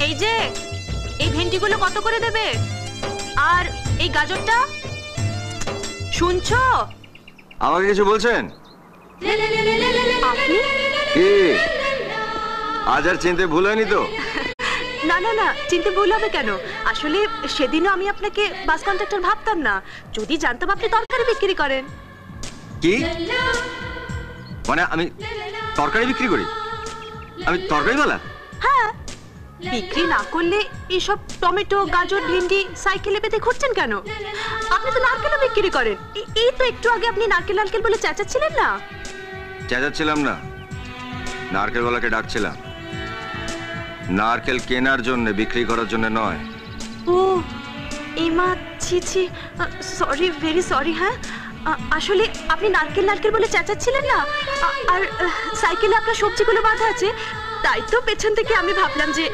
এই যে এই ভেন্ডিগুলো কত করে দেবে? আর এই গাজরটা? শুনছো? আমাকে কিছু বলছেন? আপনি? কি আজ আর চিনতে ভুল হয়নি তো? না না না, চিনতে ভুল হবে কেন? আসলে সেদিনও আমি আপনাকে বাস কন্ডাক্টর ভাবতাম না। যদি জানতাম আপনি তরকারি বিক্রি করেন। কি মানে আমি তরকারি বিক্রি করি? আমি তরকারিওয়ালা? হ্যাঁ, বিক্রি না করলে এসব টমেটো, গাজর, ভেন্ডি সাইকেলে পেতে ঘুরছেন কেন? আপনি তো নারকেলও বিক্রি করেন। এই তো একটু আগে আপনি নারকেল নারকেল বলে চেঁচাচ্ছিলেন না? চেঁচাচ্ছিলাম না, নারকেলওয়ালাকে ডাকছিলাম। নারকেল কেনার জন্য, বিক্রি করার জন্য নয়। ও এমা, ছি ছি, সরি, ভেরি সরি। হ্যাঁ, আসলে আপনি নারকেল নারকেল বলে চেঁচাচ্ছিলেন না, আর সাইকেলে আপনার সবজিগুলো বাঁধা আছে, তাই তো পেছন থেকে আমি ভাবলাম যে